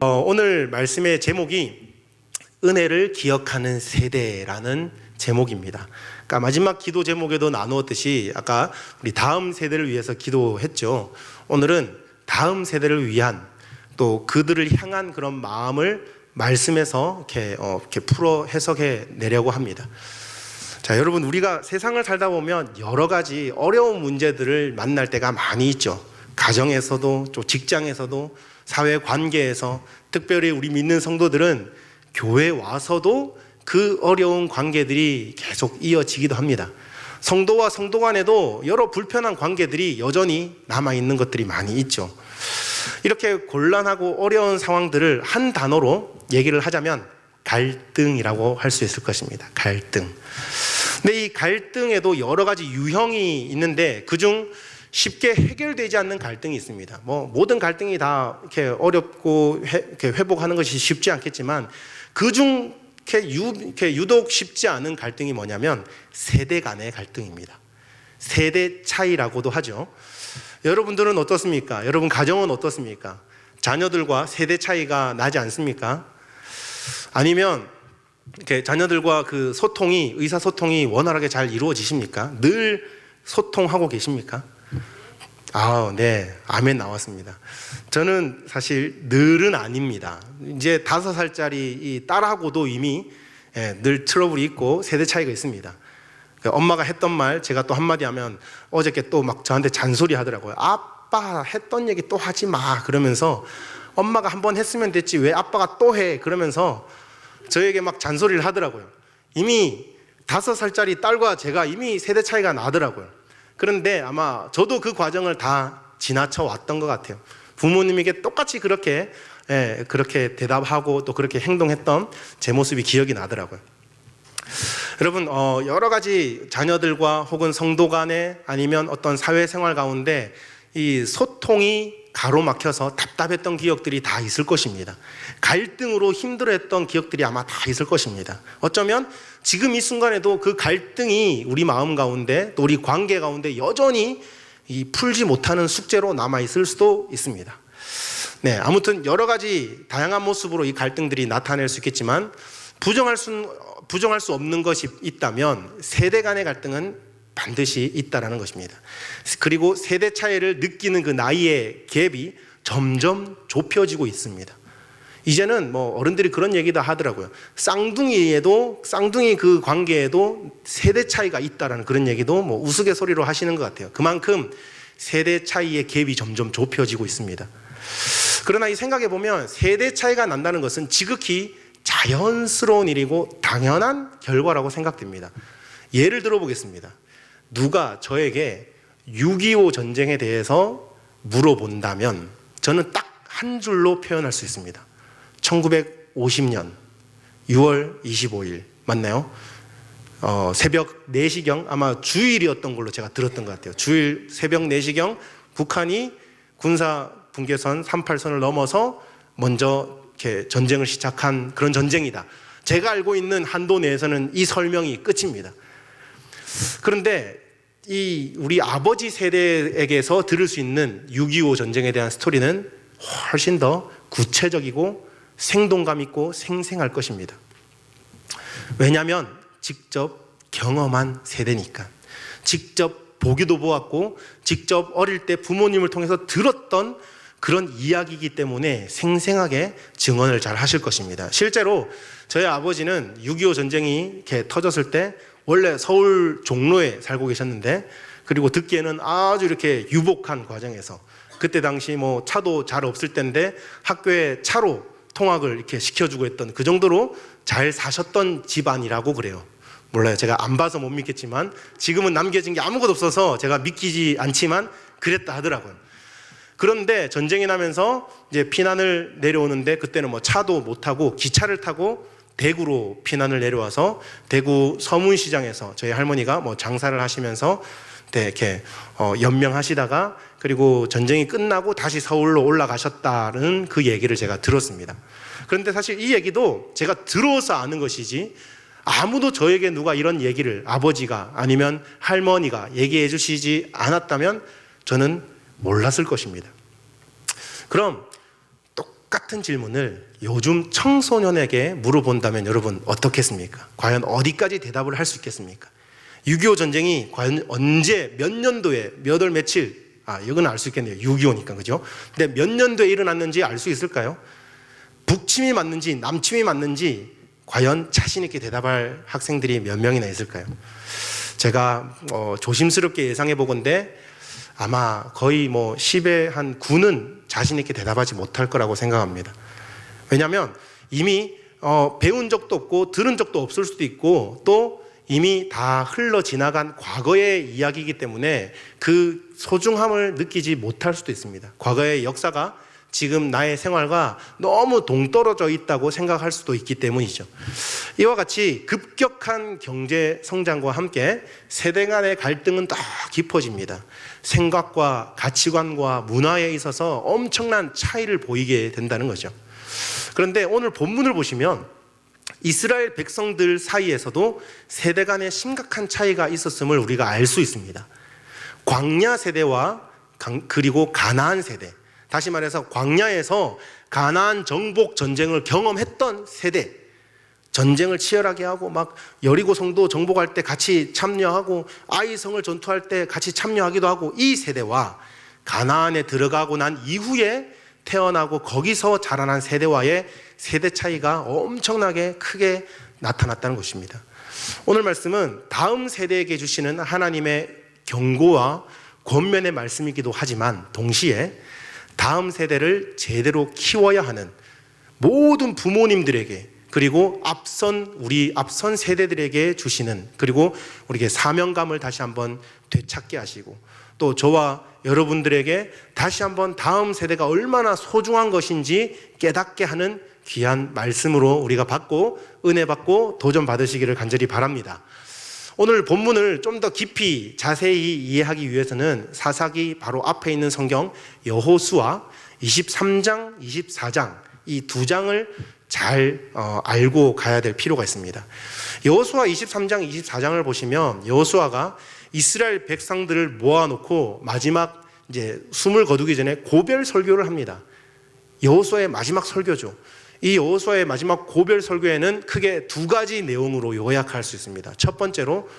오늘 말씀의 제목이 은혜를 기억하는 세대라는 제목입니다. 그러니까 마지막 기도 제목에도 나누었듯이 아까 우리 다음 세대를 위해서 기도했죠. 오늘은 다음 세대를 위한 또 그들을 향한 그런 마음을 말씀에서 이렇게 풀어 해석해 내려고 합니다. 자, 여러분, 우리가 세상을 살다 보면 여러 가지 어려운 문제들을 만날 때가 많이 있죠. 가정에서도 또 직장에서도 사회 관계에서, 특별히 우리 믿는 성도들은 교회 와서도 그 어려운 관계들이 계속 이어지기도 합니다. 성도와 성도 간에도 여러 불편한 관계들이 여전히 남아있는 것들이 많이 있죠. 이렇게 곤란하고 어려운 상황들을 한 단어로 얘기를 하자면 갈등이라고 할 수 있을 것입니다. 갈등. 근데 이 갈등에도 여러 가지 유형이 있는데 그중 쉽게 해결되지 않는 갈등이 있습니다. 모든 갈등이 다 이렇게 어렵고 이렇게 회복하는 것이 쉽지 않겠지만 그중 이렇게 유독 쉽지 않은 갈등이 뭐냐면 세대 간의 갈등입니다. 세대 차이라고도 하죠. 여러분들은 어떻습니까? 여러분 가정은 어떻습니까? 자녀들과 세대 차이가 나지 않습니까? 아니면 이렇게 자녀들과 그 의사소통이 원활하게 잘 이루어지십니까? 늘 소통하고 계십니까? 네, 아멘 나왔습니다. 저는 사실 늘은 아닙니다. 이제 5살짜리 이 딸하고도 이미 늘 트러블이 있고 세대 차이가 있습니다. 엄마가 했던 말 제가 또 한마디 하면 어저께 또 막 저한테 잔소리 하더라고요. 아빠 했던 얘기 또 하지 마 그러면서, 엄마가 한번 했으면 됐지 왜 아빠가 또 해 그러면서 저에게 막 잔소리를 하더라고요. 이미 5살짜리 딸과 제가 이미 세대 차이가 나더라고요. 그런데 아마 저도 그 과정을 다 지나쳐 왔던 것 같아요. 부모님에게 똑같이 그렇게 대답하고 또 그렇게 행동했던 제 모습이 기억이 나더라고요. 여러분, 여러 가지 자녀들과 혹은 성도 간에 아니면 어떤 사회생활 가운데 이 소통이 가로막혀서 답답했던 기억들이 다 있을 것입니다. 갈등으로 힘들어했던 기억들이 아마 다 있을 것입니다. 어쩌면 지금 이 순간에도 그 갈등이 우리 마음 가운데 또 우리 관계 가운데 여전히 풀지 못하는 숙제로 남아있을 수도 있습니다. 네, 아무튼 여러 가지 다양한 모습으로 이 갈등들이 나타낼 수 있겠지만 부정할 수 없는 것이 있다면 세대 간의 갈등은 반드시 있다라는 것입니다. 그리고 세대 차이를 느끼는 그 나이의 갭이 점점 좁혀지고 있습니다. 이제는 어른들이 그런 얘기도 하더라고요. 쌍둥이 그 관계에도 세대 차이가 있다라는 그런 얘기도 우스갯소리로 하시는 것 같아요. 그만큼 세대 차이의 갭이 점점 좁혀지고 있습니다. 그러나 이 생각해 보면 세대 차이가 난다는 것은 지극히 자연스러운 일이고 당연한 결과라고 생각됩니다. 예를 들어 보겠습니다. 누가 저에게 6.25 전쟁에 대해서 물어본다면 저는 딱 한 줄로 표현할 수 있습니다. 1950년 6월 25일 맞나요? 새벽 4시경 아마 주일이었던 걸로 제가 들었던 것 같아요. 주일 새벽 4시경 북한이 군사 분계선 38선을 넘어서 먼저 이렇게 전쟁을 시작한 그런 전쟁이다. 제가 알고 있는 한도 내에서는 이 설명이 끝입니다. 그런데 우리 아버지 세대에게서 들을 수 있는 6.25 전쟁에 대한 스토리는 훨씬 더 구체적이고 생동감 있고 생생할 것입니다. 왜냐하면 직접 경험한 세대니까. 직접 보기도 보았고 직접 어릴 때 부모님을 통해서 들었던 그런 이야기이기 때문에 생생하게 증언을 잘 하실 것입니다. 실제로 저희 아버지는 6.25 전쟁이 이렇게 터졌을 때 원래 서울 종로에 살고 계셨는데, 그리고 듣기에는 아주 이렇게 유복한 과정에서, 그때 당시 차도 잘 없을 때인데 학교에 차로 통학을 이렇게 시켜주고 했던 그 정도로 잘 사셨던 집안이라고 그래요. 몰라요. 제가 안 봐서 못 믿겠지만 지금은 남겨진 게 아무것도 없어서 제가 믿기지 않지만 그랬다 하더라고요. 그런데 전쟁이 나면서 이제 피난을 내려오는데 그때는 차도 못 타고 기차를 타고 대구로 피난을 내려와서 대구 서문시장에서 저희 할머니가 장사를 하시면서 이렇게 연명하시다가 그리고 전쟁이 끝나고 다시 서울로 올라가셨다는 그 얘기를 제가 들었습니다. 그런데 사실 이 얘기도 제가 들어서 아는 것이지 아무도 저에게 누가 이런 얘기를 아버지가 아니면 할머니가 얘기해 주시지 않았다면 저는 몰랐을 것입니다. 그럼 같은 질문을 요즘 청소년에게 물어본다면 여러분 어떻겠습니까? 과연 어디까지 대답을 할 수 있겠습니까? 6.25 전쟁이 과연 언제 몇 년도에 몇 월 며칠, 이건 알 수 있겠네요. 6.25니까, 그죠? 근데 몇 년도에 일어났는지 알 수 있을까요? 북침이 맞는지 남침이 맞는지 과연 자신 있게 대답할 학생들이 몇 명이나 있을까요? 제가 조심스럽게 예상해 보건데 아마 거의 10의 한 9는 자신 있게 대답하지 못할 거라고 생각합니다. 왜냐하면 이미 배운 적도 없고 들은 적도 없을 수도 있고 또 이미 다 흘러 지나간 과거의 이야기이기 때문에 그 소중함을 느끼지 못할 수도 있습니다. 과거의 역사가 지금 나의 생활과 너무 동떨어져 있다고 생각할 수도 있기 때문이죠. 이와 같이 급격한 경제 성장과 함께 세대 간의 갈등은 더 깊어집니다. 생각과 가치관과 문화에 있어서 엄청난 차이를 보이게 된다는 거죠. 그런데 오늘 본문을 보시면 이스라엘 백성들 사이에서도 세대 간의 심각한 차이가 있었음을 우리가 알 수 있습니다. 광야 세대와 그리고 가나안 세대, 다시 말해서 광야에서 가나안 정복 전쟁을 경험했던 세대, 전쟁을 치열하게 하고 막 여리고성도 정복할 때 같이 참여하고 아이성을 전투할 때 같이 참여하기도 하고, 이 세대와 가나안에 들어가고 난 이후에 태어나고 거기서 자라난 세대와의 세대 차이가 엄청나게 크게 나타났다는 것입니다. 오늘 말씀은 다음 세대에게 주시는 하나님의 경고와 권면의 말씀이기도 하지만 동시에 다음 세대를 제대로 키워야 하는 모든 부모님들에게, 그리고 우리 앞선 세대들에게 주시는, 그리고 우리에게 사명감을 다시 한번 되찾게 하시고, 또 저와 여러분들에게 다시 한번 다음 세대가 얼마나 소중한 것인지 깨닫게 하는 귀한 말씀으로 우리가 받고 은혜 받고 도전 받으시기를 간절히 바랍니다. 오늘 본문을 좀 더 깊이 자세히 이해하기 위해서는 사사기 바로 앞에 있는 성경 여호수아 23장, 24장 이 두 장을 잘 알고 가야 될 필요가 있습니다. 여호수아 23장, 24장을 보시면 여호수아가 이스라엘 백성들을 모아놓고 마지막 이제 숨을 거두기 전에 고별 설교를 합니다. 여호수아의 마지막 설교죠. 이 여호수아의 마지막 고별 설교에는 크게 두 가지 내용으로 요약할 수 있습니다. 첫 번째로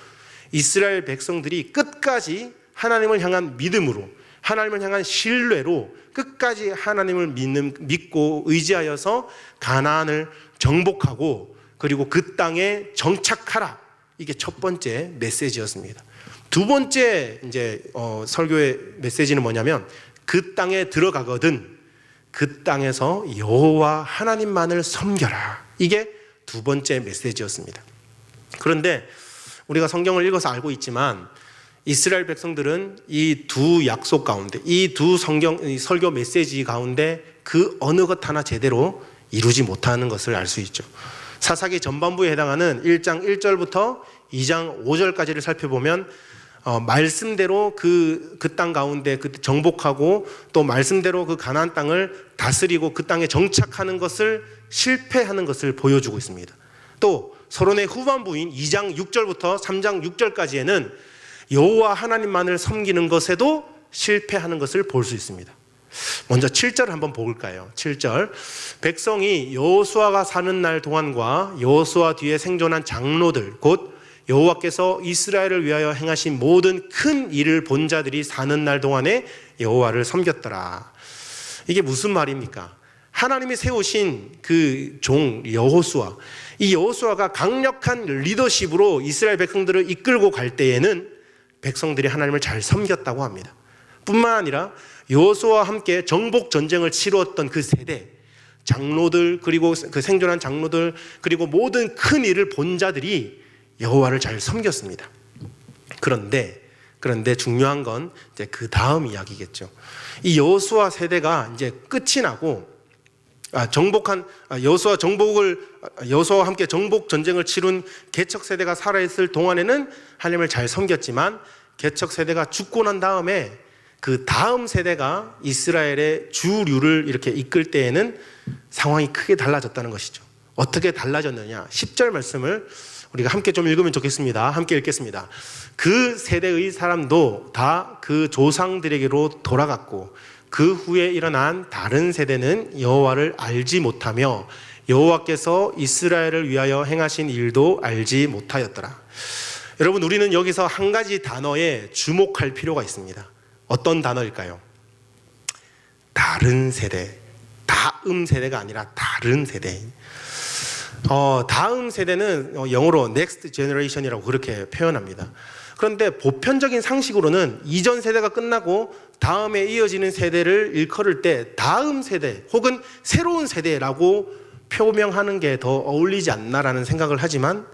이스라엘 백성들이 끝까지 하나님을 향한 믿음으로, 하나님을 향한 신뢰로 끝까지 하나님을 믿고 의지하여서 가나안을 정복하고 그리고 그 땅에 정착하라. 이게 첫 번째 메시지였습니다. 두 번째 이제 설교의 메시지는 뭐냐면 그 땅에 들어가거든 그 땅에서 여호와 하나님만을 섬겨라. 이게 두 번째 메시지였습니다. 그런데 우리가 성경을 읽어서 알고 있지만 이스라엘 백성들은 이 두 약속 가운데, 이 두 설교 메시지 가운데 그 어느 것 하나 제대로 이루지 못하는 것을 알 수 있죠. 사사기 전반부에 해당하는 1장 1절부터 2장 5절까지를 살펴보면 말씀대로 그 땅 가운데 그 정복하고 또 말씀대로 그 가나안 땅을 다스리고 그 땅에 정착하는 것을 실패하는 것을 보여주고 있습니다. 또 서론의 후반부인 2장 6절부터 3장 6절까지에는 여호와 하나님만을 섬기는 것에도 실패하는 것을 볼 수 있습니다. 먼저 7절을 한번 볼까요? 7절, 백성이 여호수아가 사는 날 동안과 여호수아 뒤에 생존한 장로들 곧 여호와께서 이스라엘을 위하여 행하신 모든 큰 일을 본 자들이 사는 날 동안에 여호와를 섬겼더라. 이게 무슨 말입니까? 하나님이 세우신 그 종 여호수아, 이 여호수아가 강력한 리더십으로 이스라엘 백성들을 이끌고 갈 때에는 백성들이 하나님을 잘 섬겼다고 합니다. 뿐만 아니라 여호수아와 함께 정복 전쟁을 치루었던 그 세대, 장로들 그리고 그 생존한 장로들 그리고 모든 큰 일을 본 자들이 여호와를 잘 섬겼습니다. 그런데 중요한 건 이제 그 다음 이야기겠죠. 이 여호수아 세대가 이제 끝이 나고 여호수아와 함께 정복 전쟁을 치룬 개척 세대가 살아있을 동안에는 하나님을 잘 섬겼지만 개척 세대가 죽고 난 다음에 그 다음 세대가 이스라엘의 주류를 이렇게 이끌 때에는 상황이 크게 달라졌다는 것이죠. 어떻게 달라졌느냐? 10절 말씀을 우리가 함께 좀 읽으면 좋겠습니다. 함께 읽겠습니다. 그 세대의 사람도 다 그 조상들에게로 돌아갔고 그 후에 일어난 다른 세대는 여호와를 알지 못하며 여호와께서 이스라엘을 위하여 행하신 일도 알지 못하였더라. 여러분, 우리는 여기서 한 가지 단어에 주목할 필요가 있습니다. 어떤 단어일까요? 다른 세대. 다음 세대가 아니라 다른 세대. 다음 세대는 영어로 next generation이라고 그렇게 표현합니다. 그런데 보편적인 상식으로는 이전 세대가 끝나고 다음에 이어지는 세대를 일컬을 때 다음 세대 혹은 새로운 세대라고 표명하는 게 더 어울리지 않나라는 생각을 하지만,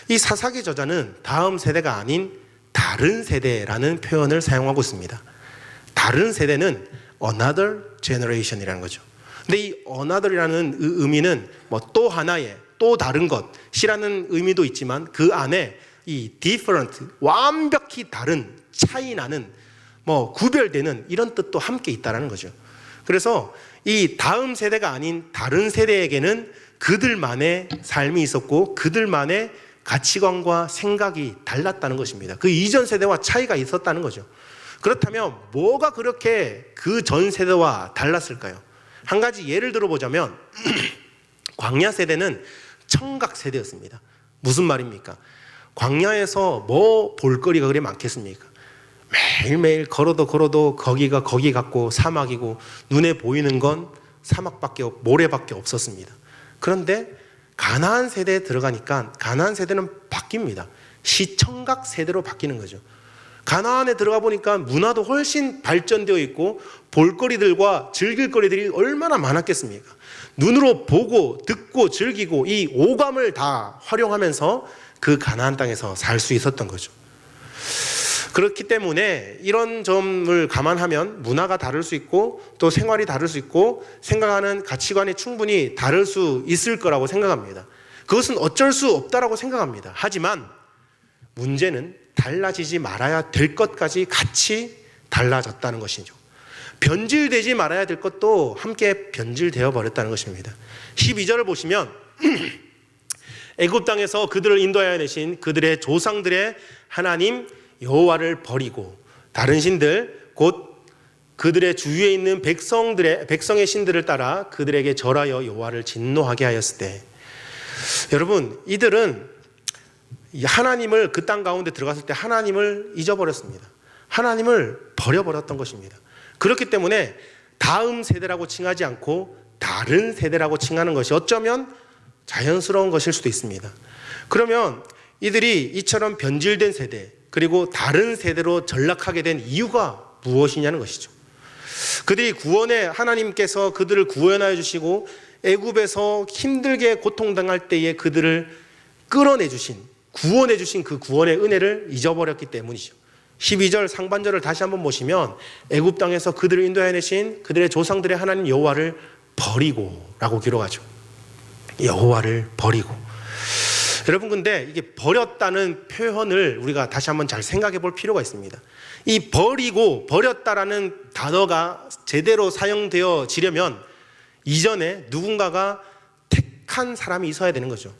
이 사사기 저자는 다음 세대가 아닌 다른 세대라는 표현을 사용하고 있습니다. 다른 세대는 another generation이라는 거죠. 근데 이 another이라는 의미는 또 하나의, 또 다른 것이라는 의미도 있지만, 그 안에 이 different, 완벽히 다른, 차이 나는, 구별되는 이런 뜻도 함께 있다는 거죠. 그래서 이 다음 세대가 아닌 다른 세대에게는 그들만의 삶이 있었고 그들만의 가치관과 생각이 달랐다는 것입니다. 그 이전 세대와 차이가 있었다는 거죠. 그렇다면 뭐가 그렇게 그 전 세대와 달랐을까요? 한 가지 예를 들어보자면 광야 세대는 청각 세대였습니다. 무슨 말입니까? 광야에서 뭐 볼거리가 그리 많겠습니까? 매일매일 걸어도 거기가 거기 같고 사막이고 눈에 보이는 건 사막밖에 모래밖에 없었습니다. 그런데 가나안 세대에 들어가니까 가나안 세대는 바뀝니다. 시청각 세대로 바뀌는 거죠. 가나안에 들어가 보니까 문화도 훨씬 발전되어 있고 볼거리들과 즐길 거리들이 얼마나 많았겠습니까? 눈으로 보고 듣고 즐기고 이 오감을 다 활용하면서 그 가나안 땅에서 살 수 있었던 거죠. 그렇기 때문에 이런 점을 감안하면 문화가 다를 수 있고 또 생활이 다를 수 있고 생각하는 가치관이 충분히 다를 수 있을 거라고 생각합니다. 그것은 어쩔 수 없다라고 생각합니다. 하지만 문제는 달라지지 말아야 될 것까지 같이 달라졌다는 것이죠. 변질되지 말아야 될 것도 함께 변질되어 버렸다는 것입니다. 12절을 보시면 애굽 땅에서 그들을 인도하여 내신 그들의 조상들의 하나님 여호와를 버리고 다른 신들 곧 그들의 주위에 있는 백성의 신들을 따라 그들에게 절하여 여호와를 진노하게 하였을 때, 여러분, 이들은 하나님을 그 땅 가운데 들어갔을 때 하나님을 잊어버렸습니다. 하나님을 버려버렸던 것입니다. 그렇기 때문에 다음 세대라고 칭하지 않고 다른 세대라고 칭하는 것이 어쩌면 자연스러운 것일 수도 있습니다. 그러면 이들이 이처럼 변질된 세대 그리고 다른 세대로 전락하게 된 이유가 무엇이냐는 것이죠. 그들이 구원에 하나님께서 그들을 구원하여 주시고 애굽에서 힘들게 고통당할 때에 그들을 끌어내 주신, 구원해 주신 그 구원의 은혜를 잊어버렸기 때문이죠. 12절 상반절을 다시 한번 보시면 애굽 땅에서 그들을 인도해 내신 그들의 조상들의 하나님 여호와를 버리고 라고 기록하죠. 여호와를 버리고. 여러분, 근데 이게 버렸다는 표현을 우리가 다시 한번 잘 생각해 볼 필요가 있습니다. 이 버리고 버렸다라는 단어가 제대로 사용되어지려면 이전에 누군가가 택한 사람이 있어야 되는 거죠.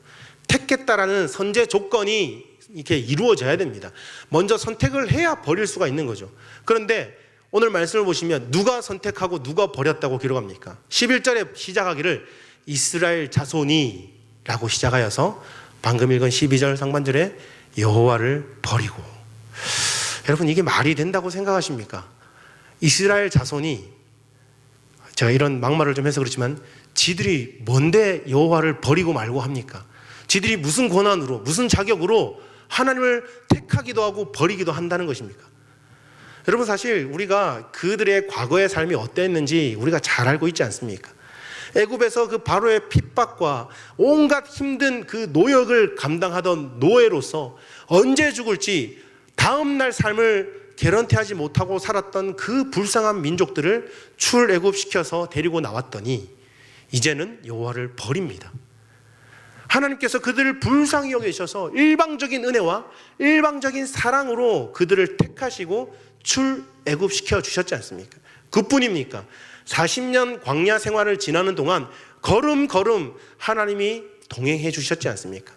택했다라는 선제 조건이 이렇게 이루어져야 됩니다. 먼저 선택을 해야 버릴 수가 있는 거죠. 그런데 오늘 말씀을 보시면 누가 선택하고 누가 버렸다고 기록합니까? 11절에 시작하기를 이스라엘 자손이 라고 시작하여서 방금 읽은 12절 상반절에 여호와를 버리고. 여러분, 이게 말이 된다고 생각하십니까? 이스라엘 자손이, 제가 이런 막말을 좀 해서 그렇지만 지들이 뭔데 여호와를 버리고 말고 합니까? 지들이 무슨 권한으로 무슨 자격으로 하나님을 택하기도 하고 버리기도 한다는 것입니까? 여러분, 사실 우리가 그들의 과거의 삶이 어땠는지 우리가 잘 알고 있지 않습니까? 애굽에서 그 바로의 핍박과 온갖 힘든 그 노역을 감당하던 노예로서 언제 죽을지 다음날 삶을 개런티하지 못하고 살았던 그 불쌍한 민족들을 출애굽시켜서 데리고 나왔더니 이제는 여호와를 버립니다. 하나님께서 그들을 불쌍히 여기셔서 일방적인 은혜와 일방적인 사랑으로 그들을 택하시고 출애굽시켜 주셨지 않습니까? 그뿐입니까? 40년 광야 생활을 지나는 동안 걸음걸음 하나님이 동행해 주셨지 않습니까?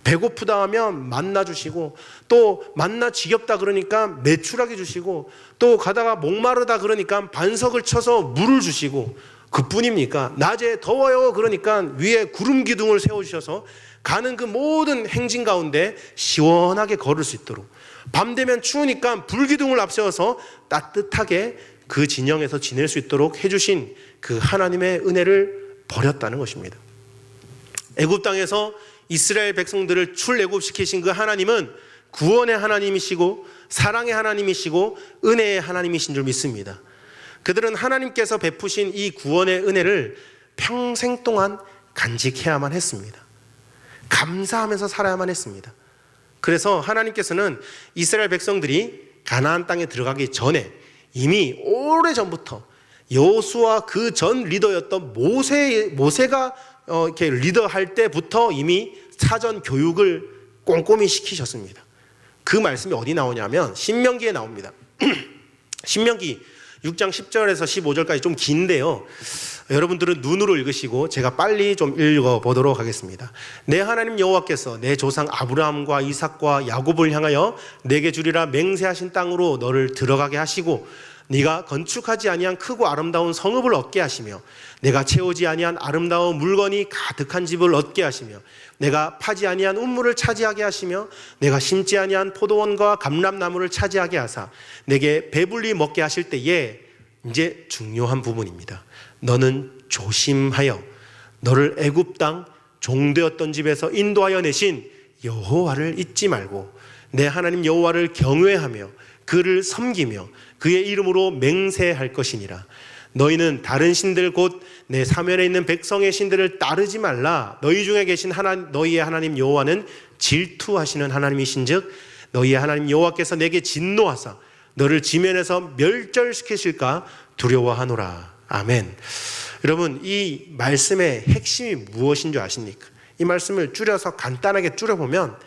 배고프다 하면 만나 주시고, 또 만나 지겹다 그러니까 메추라기 주시고, 또 가다가 목마르다 그러니까 반석을 쳐서 물을 주시고, 그뿐입니까? 낮에 더워요 그러니까 위에 구름 기둥을 세워주셔서 가는 그 모든 행진 가운데 시원하게 걸을 수 있도록, 밤 되면 추우니까 불기둥을 앞세워서 따뜻하게 그 진영에서 지낼 수 있도록 해주신 그 하나님의 은혜를 버렸다는 것입니다. 애굽 땅에서 이스라엘 백성들을 출애굽시키신 그 하나님은 구원의 하나님이시고 사랑의 하나님이시고 은혜의 하나님이신 줄 믿습니다. 그들은 하나님께서 베푸신 이 구원의 은혜를 평생 동안 간직해야만 했습니다. 감사하면서 살아야만 했습니다. 그래서 하나님께서는 이스라엘 백성들이 가나안 땅에 들어가기 전에 이미 오래전부터 여호수아 그 전 리더였던 모세가 이렇게 리더할 때부터 이미 사전 교육을 꼼꼼히 시키셨습니다. 그 말씀이 어디 나오냐면 신명기에 나옵니다. 신명기 6장 10절에서 15절까지 좀 긴데요, 여러분들은 눈으로 읽으시고 제가 빨리 좀 읽어보도록 하겠습니다. 내 하나님 여호와께서 내 조상 아브라함과 이삭과 야곱을 향하여 내게 주리라 맹세하신 땅으로 너를 들어가게 하시고, 네가 건축하지 아니한 크고 아름다운 성읍을 얻게 하시며, 내가 채우지 아니한 아름다운 물건이 가득한 집을 얻게 하시며, 내가 파지 아니한 운물을 차지하게 하시며, 내가 심지 아니한 포도원과 감람나무를 차지하게 하사 내게 배불리 먹게 하실 때에, 이제 중요한 부분입니다. 너는 조심하여 너를 애굽 땅 종되었던 집에서 인도하여 내신 여호와를 잊지 말고 내 하나님 여호와를 경외하며 그를 섬기며 그의 이름으로 맹세할 것이니라. 너희는 다른 신들 곧 내 사면에 있는 백성의 신들을 따르지 말라. 너희 중에 계신 너희의 하나님 여호와는 질투하시는 하나님이신즉 너희의 하나님 여호와께서 내게 진노하사 너를 지면에서 멸절시키실까 두려워하노라. 아멘. 여러분, 이 말씀의 핵심이 무엇인 줄 아십니까? 이 말씀을 줄여서 간단하게 줄여보면,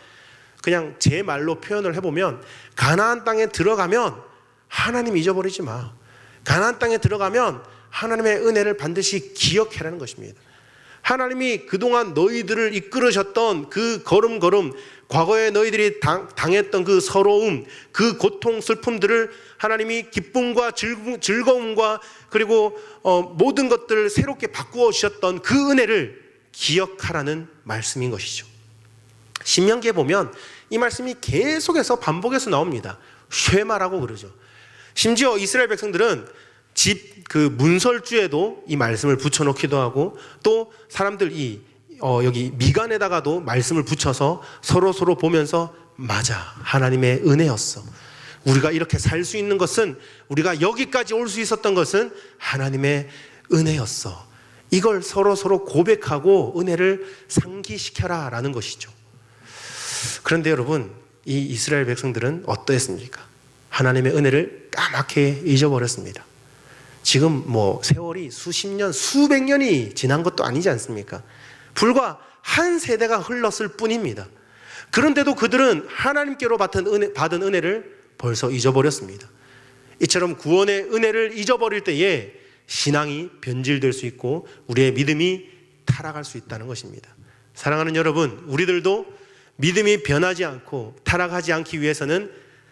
그냥 제 말로 표현을 해보면, 가나안 땅에 들어가면 하나님 잊어버리지 마. 가나안 땅에 들어가면 하나님의 은혜를 반드시 기억해라는 것입니다. 하나님이 그동안 너희들을 이끌으셨던 그 걸음걸음, 과거에 너희들이 당했던 그 서러움, 그 고통, 슬픔들을 하나님이 기쁨과 즐거움과 그리고 모든 것들을 새롭게 바꾸어 주셨던 그 은혜를 기억하라는 말씀인 것이죠. 신명기에 보면 이 말씀이 계속해서 반복해서 나옵니다. 쉐마라고 그러죠. 심지어 이스라엘 백성들은 집 그 문설주에도 이 말씀을 붙여놓기도 하고, 또 사람들 여기 미간에다가도 말씀을 붙여서 서로 보면서, 맞아, 하나님의 은혜였어. 우리가 이렇게 살 수 있는 것은, 우리가 여기까지 올 수 있었던 것은 하나님의 은혜였어. 이걸 서로 고백하고 은혜를 상기시켜라 라는 것이죠. 그런데 여러분, 이 이스라엘 백성들은 어떠했습니까? 하나님의 은혜를 까맣게 잊어버렸습니다. 지금 세월이 수십 년, 수백 년이 지난 것도 아니지 않습니까? 불과 한 세대가 흘렀을 뿐입니다. 그런데도 그들은 하나님께로 받은 은혜를 벌써 잊어버렸습니다. 이처럼 구원의 은혜를 잊어버릴 때에 신앙이 변질될 수 있고 우리의 믿음이 타락할 수 있다는 것입니다. 사랑하는 여러분, 우리들도 믿음이 변하지 않고 타락하지 않기 위해서는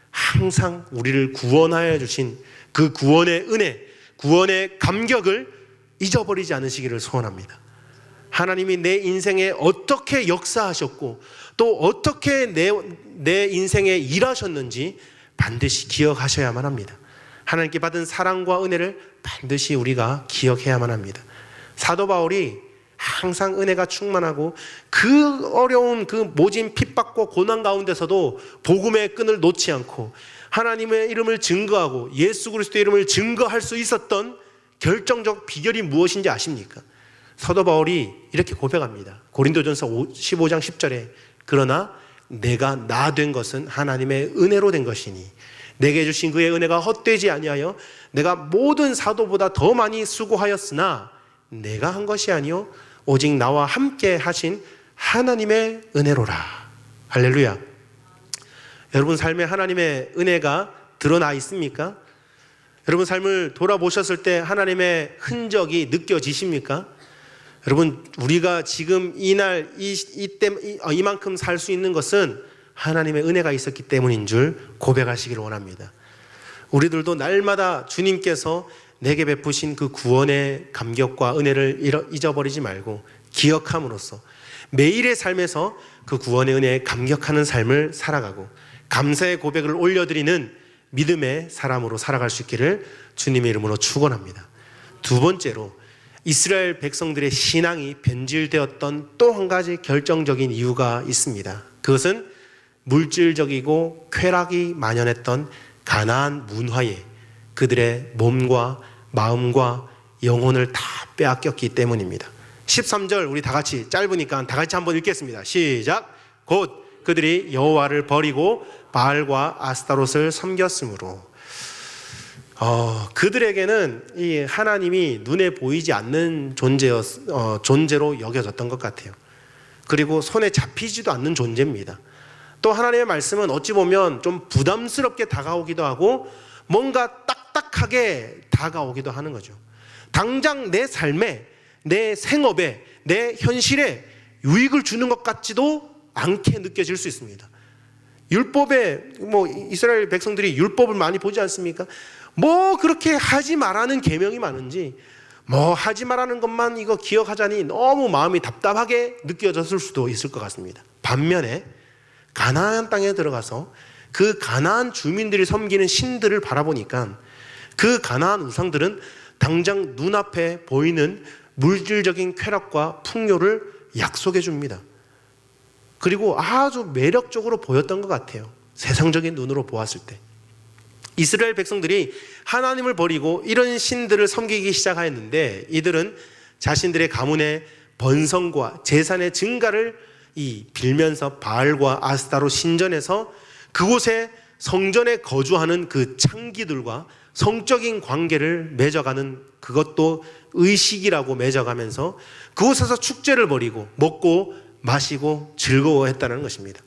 항상 우리를 구원하여 주신 그 구원의 은혜, 구원의 감격을 잊어버리지 않으시기를 소원합니다. 하나님이 내 인생에 어떻게 역사하셨고 또 어떻게 내 인생에 일하셨는지 반드시 기억하셔야만 합니다. 하나님께 받은 사랑과 은혜를 반드시 우리가 기억해야만 합니다. 사도 바울이 항상 은혜가 충만하고 그 어려운 그 모진 핍박과 고난 가운데서도 복음의 끈을 놓지 않고 하나님의 이름을 증거하고 예수 그리스도의 이름을 증거할 수 있었던 결정적 비결이 무엇인지 아십니까? 사도 바울이 이렇게 고백합니다. 고린도전서 15장 10절에 그러나 내가 나 된 것은 하나님의 은혜로 된 것이니 내게 주신 그의 은혜가 헛되지 아니하여 내가 모든 사도보다 더 많이 수고하였으나 내가 한 것이 아니요 오직 나와 함께 하신 하나님의 은혜로라. 할렐루야. 여러분 삶에 하나님의 은혜가 드러나 있습니까? 여러분 삶을 돌아보셨을 때 하나님의 흔적이 느껴지십니까? 여러분, 우리가 지금 이날 이만큼 살 수 있는 것은 하나님의 은혜가 있었기 때문인 줄 고백하시기를 원합니다. 우리들도 날마다 주님께서 내게 베푸신 그 구원의 감격과 은혜를 잊어버리지 말고 기억함으로써 매일의 삶에서 그 구원의 은혜에 감격하는 삶을 살아가고 감사의 고백을 올려드리는 믿음의 사람으로 살아갈 수 있기를 주님의 이름으로 축원합니다. 두 번째로, 이스라엘 백성들의 신앙이 변질되었던 또 한 가지 결정적인 이유가 있습니다. 그것은 물질적이고 쾌락이 만연했던 가나안 문화에 그들의 몸과 마음과 영혼을 다 빼앗겼기 때문입니다. 13절 우리 다 같이, 짧으니까 다 같이 한번 읽겠습니다. 시작. 곧 그들이 여호와를 버리고 바알과 아스타롯을 섬겼으므로. 그들에게는 이 하나님이 눈에 보이지 않는 존재로 여겨졌던 것 같아요. 그리고 손에 잡히지도 않는 존재입니다. 또 하나님의 말씀은 어찌 보면 좀 부담스럽게 다가오기도 하고 뭔가 딱딱하게 다가오기도 하는 거죠. 당장 내 삶에, 내 생업에, 내 현실에 유익을 주는 것 같지도 않게 느껴질 수 있습니다. 율법에 이스라엘 백성들이 율법을 많이 보지 않습니까? 그렇게 하지 말라는 계명이 많은지 하지 말라는 것만 이거 기억하자니 너무 마음이 답답하게 느껴졌을 수도 있을 것 같습니다. 반면에 가나안 땅에 들어가서 그 가나안 주민들이 섬기는 신들을 바라보니까 그 가나안 우상들은 당장 눈앞에 보이는 물질적인 쾌락과 풍요를 약속해 줍니다. 그리고 아주 매력적으로 보였던 것 같아요. 세상적인 눈으로 보았을 때. 이스라엘 백성들이 하나님을 버리고 이런 신들을 섬기기 시작하였는데 이들은 자신들의 가문의 번성과 재산의 증가를 빌면서 바알과 아스타롯 신전에서 그곳에 성전에 거주하는 그 창기들과 성적인 관계를 맺어가는, 그것도 의식이라고 맺어가면서 그곳에서 축제를 벌이고 먹고 마시고 즐거워했다는 것입니다.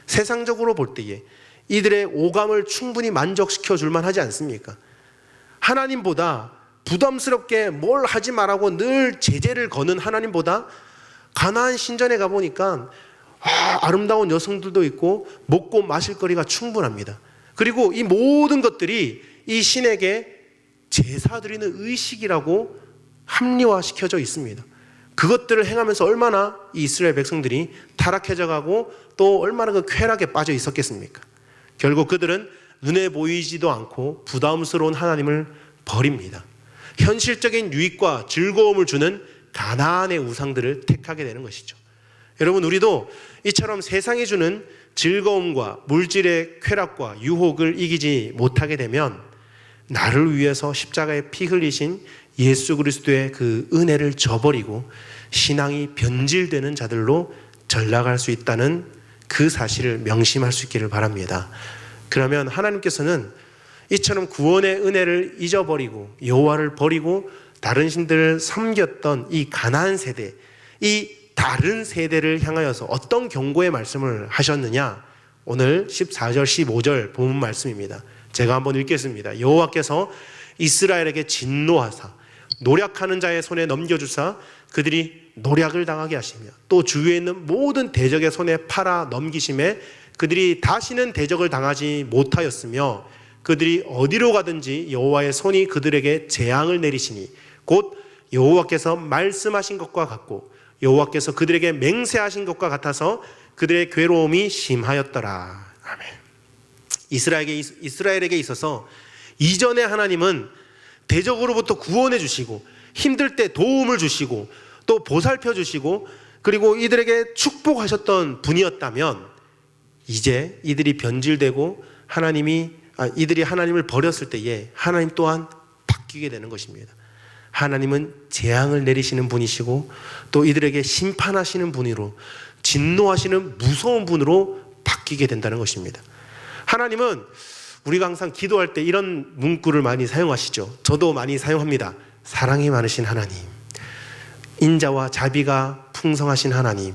세상적으로 볼 때에 이들의 오감을 충분히 만족시켜 줄만 하지 않습니까? 하나님보다 부담스럽게 뭘 하지 말라고 늘 제재를 거는 하나님보다 가나안 신전에 가보니까 아름다운 여성들도 있고 먹고 마실 거리가 충분합니다. 그리고 이 모든 것들이 이 신에게 제사 드리는 의식이라고 합리화시켜져 있습니다. 그것들을 행하면서 얼마나 이 이스라엘 백성들이 타락해져 가고 또 얼마나 그 쾌락에 빠져 있었겠습니까? 결국 그들은 눈에 보이지도 않고 부담스러운 하나님을 버립니다. 현실적인 유익과 즐거움을 주는 가나안의 우상들을 택하게 되는 것이죠. 여러분, 우리도 이처럼 세상이 주는 즐거움과 물질의 쾌락과 유혹을 이기지 못하게 되면 나를 위해서 십자가에 피 흘리신 예수 그리스도의 그 은혜를 저버리고 신앙이 변질되는 자들로 전락할 수 있다는 그 사실을 명심할 수 있기를 바랍니다. 그러면 하나님께서는 이처럼 구원의 은혜를 잊어버리고 여호와를 버리고 다른 신들을 섬겼던 이 가나안 세대, 이 다른 세대를 향하여서 어떤 경고의 말씀을 하셨느냐? 오늘 14절 15절 본문 말씀입니다. 제가 한번 읽겠습니다. 여호와께서 이스라엘에게 진노하사 노략하는 자의 손에 넘겨주사 그들이 노략을 당하게 하시며 또 주위에 있는 모든 대적의 손에 팔아 넘기심에 그들이 다시는 대적을 당하지 못하였으며 그들이 어디로 가든지 여호와의 손이 그들에게 재앙을 내리시니 곧 여호와께서 말씀하신 것과 같고 여호와께서 그들에게 맹세하신 것과 같아서 그들의 괴로움이 심하였더라. 아멘. 이스라엘에게 있어서 이전에 하나님은 대적으로부터 구원해 주시고 힘들 때 도움을 주시고 또 보살펴 주시고 그리고 이들에게 축복하셨던 분이었다면 이제 이들이 변질되고 이들이 하나님을 버렸을 때에 하나님 또한 바뀌게 되는 것입니다. 하나님은 재앙을 내리시는 분이시고 또 이들에게 심판하시는 분으로 진노하시는 무서운 분으로 바뀌게 된다는 것입니다. 하나님은 우리가 항상 기도할 때 이런 문구를 많이 사용하시죠. 저도 많이 사용합니다. 사랑이 많으신 하나님, 인자와 자비가 풍성하신 하나님,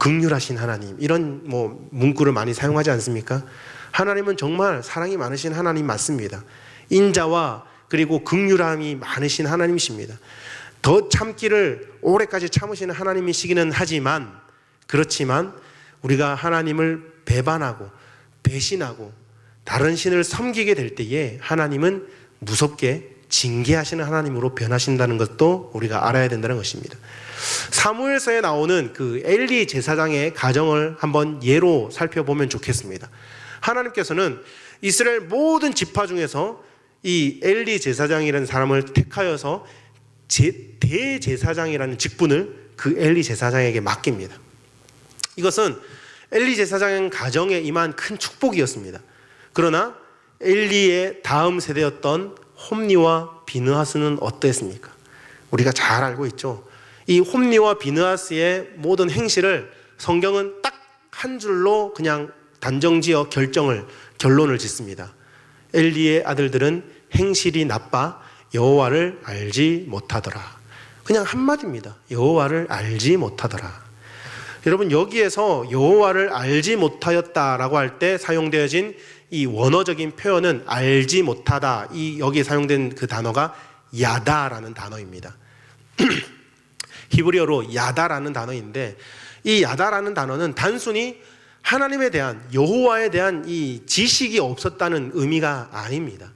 긍휼하신 하나님, 이런 문구를 많이 사용하지 않습니까? 하나님은 정말 사랑이 많으신 하나님 맞습니다. 인자와 그리고 긍휼함이 많으신 하나님이십니다. 더 참기를 오래까지 참으시는 하나님이시기는 하지만, 그렇지만 우리가 하나님을 배반하고 배신하고 다른 신을 섬기게 될 때에 하나님은 무섭게 징계하시는 하나님으로 변하신다는 것도 우리가 알아야 된다는 것입니다. 사무엘서에 나오는 그 엘리 제사장의 가정을 한번 예로 살펴보면 좋겠습니다. 하나님께서는 이스라엘 모든 지파 중에서 이 엘리 제사장이라는 사람을 택하여서 대제사장이라는 직분을 그 엘리 제사장에게 맡깁니다. 이것은 엘리 제사장 가정에 임한 큰 축복이었습니다. 그러나 엘리의 다음 세대였던 홈리와 비느하스는 어땠습니까? 우리가 잘 알고 있죠. 이 홈리와 비느하스의 모든 행실을 성경은 딱 한 줄로 그냥 단정지어 결론을 짓습니다. 엘리의 아들들은 행실이 나빠 여호와를 알지 못하더라. 그냥 한마디입니다. 여호와를 알지 못하더라. 여러분, 여기에서 여호와를 알지 못하였다라고 할 때 사용되어진 이 원어적인 표현은 알지 못하다. 여기에 사용된 그 단어가 야다라는 단어입니다. 히브리어로 야다라는 단어인데, 이 야다라는 단어는 단순히 하나님에 대한, 여호와에 대한 이 지식이 없었다는 의미가 아닙니다.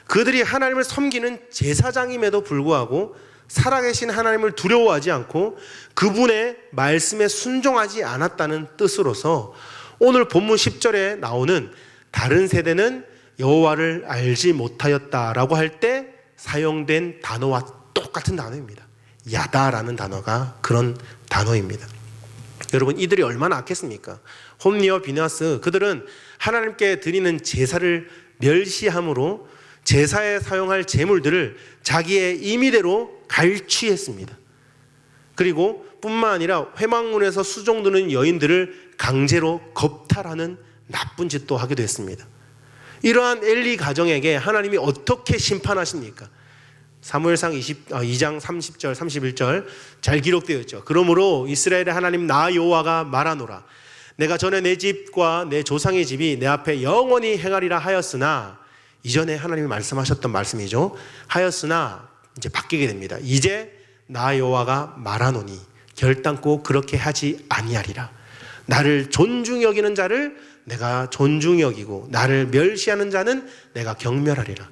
그들이 하나님을 섬기는 제사장임에도 불구하고 살아계신 하나님을 두려워하지 않고 그분의 말씀에 순종하지 않았다는 뜻으로서 오늘 본문 10절에 나오는 다른 세대는 여호와를 알지 못하였다라고 할 때 사용된 단어와 똑같은 단어입니다. 야다라는 단어가 그런 단어입니다. 여러분, 이들이 얼마나 악했습니까? 홈리와 비느하스, 그들은 하나님께 드리는 제사를 멸시함으로 제사에 사용할 제물들을 자기의 임의대로 갈취했습니다. 그리고 뿐만 아니라 회막문에서 수종드는 여인들을 강제로 겁탈하는 나쁜 짓도 하기도 했습니다. 이러한 엘리 가정에게 하나님이 어떻게 심판하십니까? 사무엘상 2장 30절 31절 잘 기록되어 있죠. 그러므로 이스라엘의 하나님 나 여호와가 말하노라. 내가 전에 내 집과 내 조상의 집이 내 앞에 영원히 행하리라 하였으나, 이전에 하나님이 말씀하셨던 말씀이죠. 하였으나 이제 바뀌게 됩니다. 이제 나 여호와가 말하노니 결단코 그렇게 하지 아니하리라. 나를 존중히 여기는 자를 내가 존중히 여기고 나를 멸시하는 자는 내가 경멸하리라.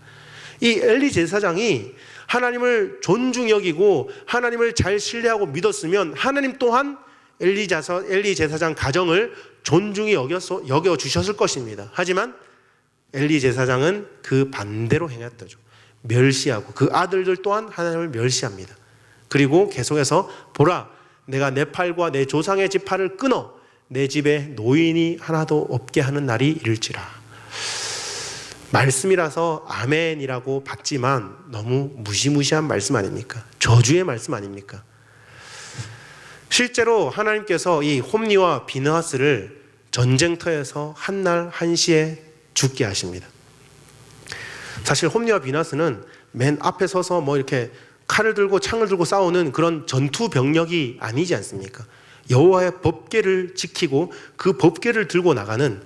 이 엘리 제사장이 하나님을 존중히 여기고 하나님을 잘 신뢰하고 믿었으면 하나님 또한 엘리 제사장 가정을 존중히 여겨 주셨을 것입니다. 하지만 엘리 제사장은 그 반대로 행했다죠. 멸시하고 그 아들들 또한 하나님을 멸시합니다. 그리고 계속해서 보라, 내가 내 팔과 내 조상의 집 팔을 끊어 내 집에 노인이 하나도 없게 하는 날이 이를지라. 말씀이라서 아멘이라고 받지만 너무 무시무시한 말씀 아닙니까? 저주의 말씀 아닙니까? 실제로 하나님께서 이 홈리와 비느하스를 전쟁터에서 한날 한시에 죽게 하십니다. 사실 홈리와 비느하스는 맨 앞에 서서 이렇게 칼을 들고 창을 들고 싸우는 그런 전투 병력이 아니지 않습니까? 여호와의 법궤를 지키고 그 법궤를 들고 나가는,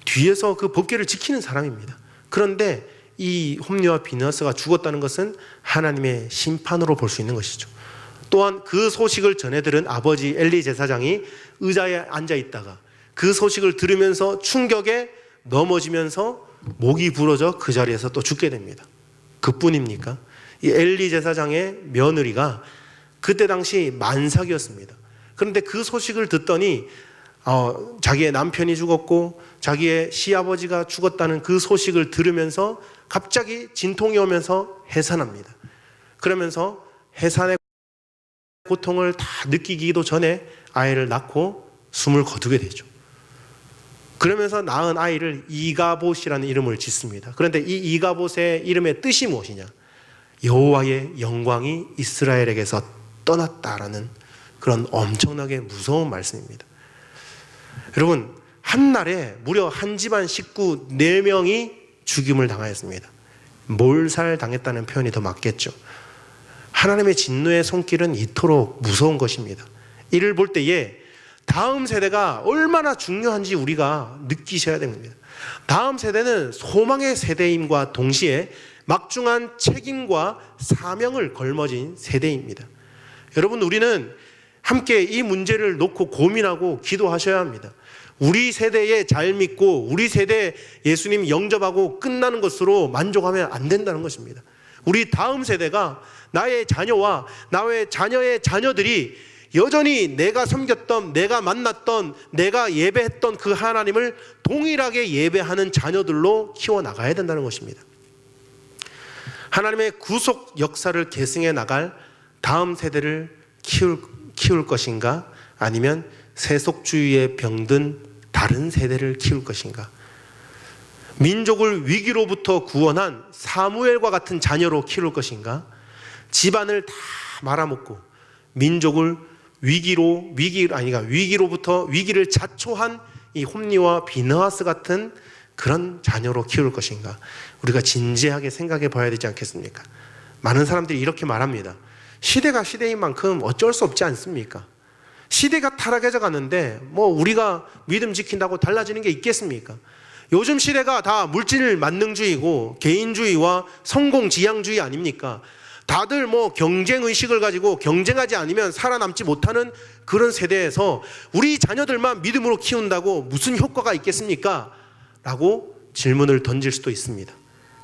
뒤에서 그 법궤를 지키는 사람입니다. 그런데 이 홈리와 비느하스가 죽었다는 것은 하나님의 심판으로 볼 수 있는 것이죠. 또한 그 소식을 전해 들은 아버지 엘리 제사장이 의자에 앉아 있다가 그 소식을 들으면서 충격에 넘어지면서 목이 부러져 그 자리에서 또 죽게 됩니다. 그뿐입니까? 이 엘리 제사장의 며느리가 그때 당시 만삭이었습니다. 그런데 그 소식을 듣더니 자기의 남편이 죽었고 자기의 시아버지가 죽었다는 그 소식을 들으면서 갑자기 진통이 오면서 해산합니다. 그러면서 해산의 고통을 다 느끼기도 전에 아이를 낳고 숨을 거두게 되죠. 그러면서 낳은 아이를 이가봇이라는 이름을 짓습니다. 그런데 이 이가봇의 이름의 뜻이 무엇이냐? 여호와의 영광이 이스라엘에게서 떠났다라는 그런 엄청나게 무서운 말씀입니다. 여러분, 한날에 무려 한 집안 식구 4명이 죽임을 당하였습니다. 몰살당했다는 표현이 더 맞겠죠. 하나님의 진노의 손길은 이토록 무서운 것입니다. 이를 볼 때에 다음 세대가 얼마나 중요한지 우리가 느끼셔야 됩니다. 다음 세대는 소망의 세대임과 동시에 막중한 책임과 사명을 걸머진 세대입니다. 여러분, 우리는 함께 이 문제를 놓고 고민하고 기도하셔야 합니다. 우리 세대에 잘 믿고 우리 세대 예수님 영접하고 끝나는 것으로 만족하면 안 된다는 것입니다. 우리 다음 세대가 나의 자녀와 나의 자녀의 자녀들이 여전히 내가 섬겼던, 내가 만났던, 내가 예배했던 그 하나님을 동일하게 예배하는 자녀들로 키워나가야 된다는 것입니다. 하나님의 구속 역사를 계승해 나갈 다음 세대를 키울 것인가, 아니면 세속주의에 병든 다른 세대를 키울 것인가, 민족을 위기로부터 구원한 사무엘과 같은 자녀로 키울 것인가, 집안을 다 말아먹고 민족을 위기로부터 위기를 자초한 이 홈리와 비느하스 같은 그런 자녀로 키울 것인가, 우리가 진지하게 생각해 봐야 되지 않겠습니까? 많은 사람들이 이렇게 말합니다. 시대가 시대인 만큼 어쩔 수 없지 않습니까? 시대가 타락해져 가는데 뭐 우리가 믿음 지킨다고 달라지는 게 있겠습니까? 요즘 시대가 다 물질 만능주의고 개인주의와 성공지향주의 아닙니까? 다들 뭐 경쟁의식을 가지고 경쟁하지 않으면 살아남지 못하는 그런 세대에서 우리 자녀들만 믿음으로 키운다고 무슨 효과가 있겠습니까? 라고 질문을 던질 수도 있습니다.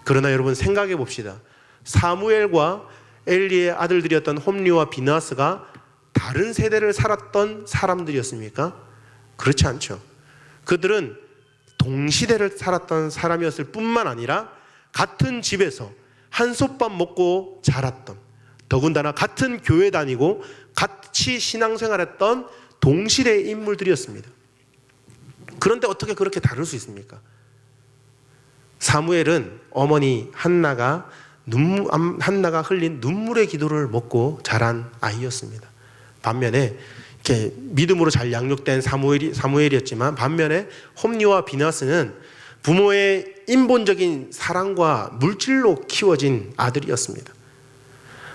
그러나 여러분, 생각해 봅시다. 사무엘과 엘리의 아들들이었던 홈리와 비느하스가 다른 세대를 살았던 사람들이었습니까? 그렇지 않죠. 그들은 동시대를 살았던 사람이었을 뿐만 아니라 같은 집에서 한솥밥 먹고 자랐던, 더군다나 같은 교회 다니고 같이 신앙생활했던 동시대의 인물들이었습니다. 그런데 어떻게 그렇게 다를 수 있습니까? 사무엘은 어머니 한나가 흘린 눈물의 기도를 먹고 자란 아이였습니다. 반면에 이렇게 믿음으로 잘 양육된 사무엘이었지만, 반면에 홈리와 비느하스는 부모의 인본적인 사랑과 물질로 키워진 아들이었습니다.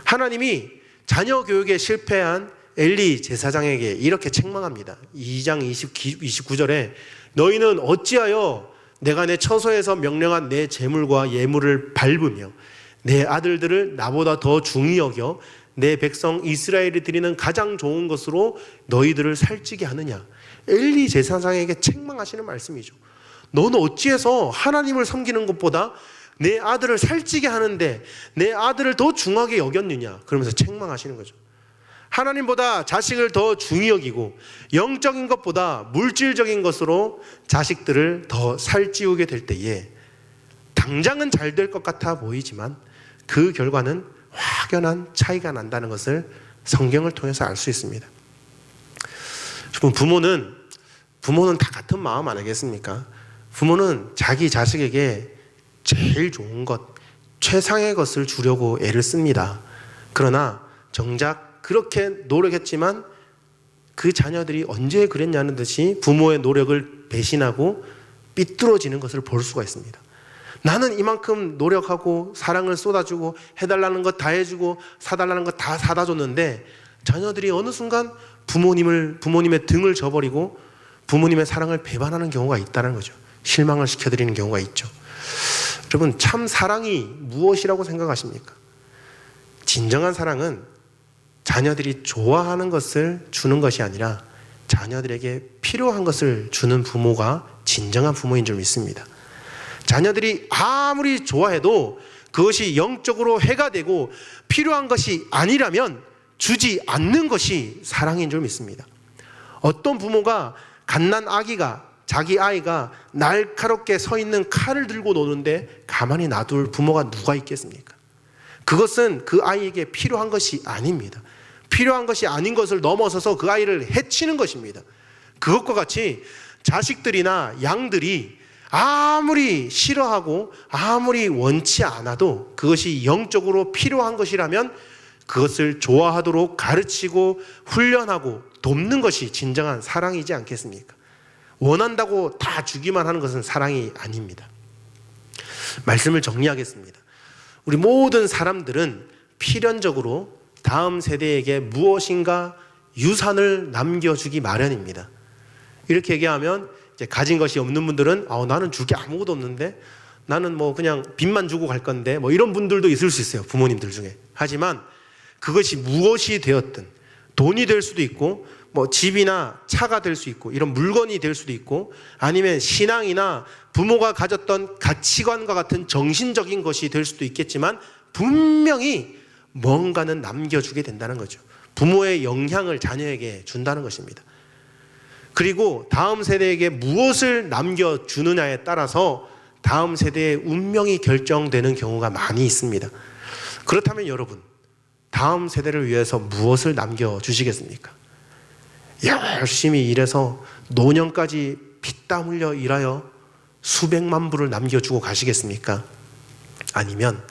하나님이 자녀 교육에 실패한 엘리 제사장에게 이렇게 책망합니다. 2장 29절에 너희는 어찌하여 내가 내 처소에서 명령한 내 재물과 예물을 밟으며 내 아들들을 나보다 더 중히 여겨 내 백성 이스라엘이 드리는 가장 좋은 것으로 너희들을 살찌게 하느냐. 엘리 제사장에게 책망하시는 말씀이죠. 너는 어찌해서 하나님을 섬기는 것보다 내 아들을 살찌게 하는데 내 아들을 더 중하게 여겼느냐, 그러면서 책망하시는 거죠. 하나님보다 자식을 더 중히 여기고 영적인 것보다 물질적인 것으로 자식들을 더 살찌우게 될 때에 당장은 잘 될 것 같아 보이지만 그 결과는 확연한 차이가 난다는 것을 성경을 통해서 알 수 있습니다. 부모는 다 같은 마음 아니겠습니까? 부모는 자기 자식에게 제일 좋은 것, 최상의 것을 주려고 애를 씁니다. 그러나 정작 그렇게 노력했지만 그 자녀들이 언제 그랬냐는 듯이 부모의 노력을 배신하고 삐뚤어지는 것을 볼 수가 있습니다. 나는 이만큼 노력하고 사랑을 쏟아주고 해달라는 것 다 해주고 사달라는 것 다 사다 줬는데 자녀들이 어느 순간 부모님의 등을 져버리고 부모님의 사랑을 배반하는 경우가 있다는 거죠. 실망을 시켜드리는 경우가 있죠. 여러분, 참 사랑이 무엇이라고 생각하십니까? 진정한 사랑은 자녀들이 좋아하는 것을 주는 것이 아니라 자녀들에게 필요한 것을 주는 부모가 진정한 부모인 줄 믿습니다. 자녀들이 아무리 좋아해도 그것이 영적으로 해가 되고 필요한 것이 아니라면 주지 않는 것이 사랑인 줄 믿습니다. 어떤 부모가 갓난 아기가, 자기 아이가 날카롭게 서 있는 칼을 들고 노는데 가만히 놔둘 부모가 누가 있겠습니까? 그것은 그 아이에게 필요한 것이 아닙니다. 필요한 것이 아닌 것을 넘어서서 그 아이를 해치는 것입니다. 그것과 같이 자식들이나 양들이 아무리 싫어하고 아무리 원치 않아도 그것이 영적으로 필요한 것이라면 그것을 좋아하도록 가르치고 훈련하고 돕는 것이 진정한 사랑이지 않겠습니까? 원한다고 다 주기만 하는 것은 사랑이 아닙니다. 말씀을 정리하겠습니다. 우리 모든 사람들은 필연적으로 다음 세대에게 무엇인가 유산을 남겨주기 마련입니다. 이렇게 얘기하면 이제 가진 것이 없는 분들은 나는 줄 게 아무것도 없는데 나는 뭐 그냥 빚만 주고 갈 건데 뭐 이런 분들도 있을 수 있어요. 부모님들 중에. 하지만 그것이 무엇이 되었든 돈이 될 수도 있고 뭐 집이나 차가 될 수 있고 이런 물건이 될 수도 있고 아니면 신앙이나 부모가 가졌던 가치관과 같은 정신적인 것이 될 수도 있겠지만 분명히 뭔가는 남겨주게 된다는 거죠. 부모의 영향을 자녀에게 준다는 것입니다. 그리고 다음 세대에게 무엇을 남겨주느냐에 따라서 다음 세대의 운명이 결정되는 경우가 많이 있습니다. 그렇다면 여러분, 다음 세대를 위해서 무엇을 남겨주시겠습니까? 열심히 일해서 노년까지 피땀 흘려 일하여 수백만 불을 남겨주고 가시겠습니까? 아니면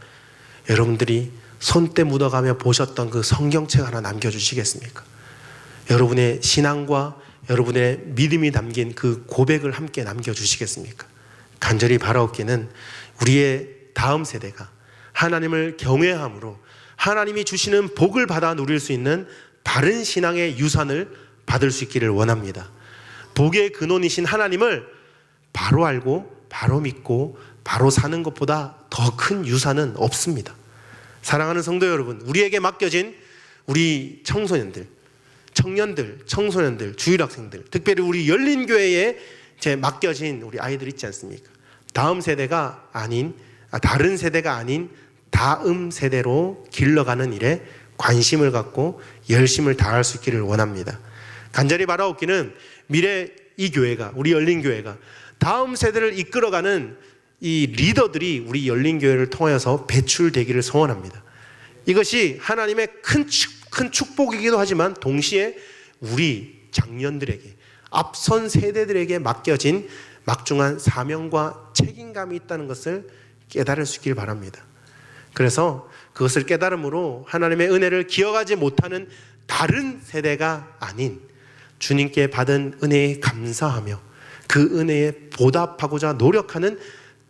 여러분들이 손때 묻어가며 보셨던 그 성경책 하나 남겨주시겠습니까? 여러분의 신앙과 여러분의 믿음이 담긴 그 고백을 함께 남겨주시겠습니까? 간절히 바라옵기는 우리의 다음 세대가 하나님을 경외함으로 하나님이 주시는 복을 받아 누릴 수 있는 바른 신앙의 유산을 받을 수 있기를 원합니다. 복의 근원이신 하나님을 바로 알고 바로 믿고 바로 사는 것보다 더 큰 유산은 없습니다. 사랑하는 성도 여러분, 우리에게 맡겨진 우리 청소년들, 청년들, 청소년들, 주일학생들, 특별히 우리 열린교회에 맡겨진 우리 아이들 있지 않습니까? 다음 세대가 아닌, 다른 세대가 아닌 다음 세대로 길러가는 일에 관심을 갖고 열심을 다할 수 있기를 원합니다. 간절히 바라옵기는 미래 이 교회가, 우리 열린교회가 다음 세대를 이끌어가는 이 리더들이 우리 열린교회를 통하여서 배출되기를 소원합니다. 이것이 하나님의 큰 축복이기도 하지만 동시에 우리 장년들에게, 앞선 세대들에게 맡겨진 막중한 사명과 책임감이 있다는 것을 깨달을 수 있길 바랍니다. 그래서 그것을 깨달음으로 하나님의 은혜를 기억하지 못하는 다른 세대가 아닌 주님께 받은 은혜에 감사하며 그 은혜에 보답하고자 노력하는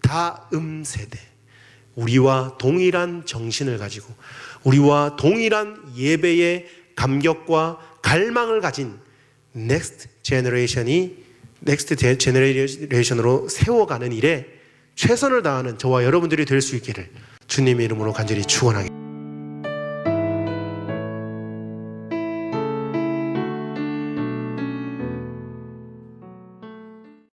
다음 세대, 우리와 동일한 정신을 가지고 우리와 동일한 예배의 감격과 갈망을 가진 넥스트 제너레이션으로 세워가는 일에 최선을 다하는 저와 여러분들이 될 수 있기를 주님의 이름으로 간절히 축원하겠습니다.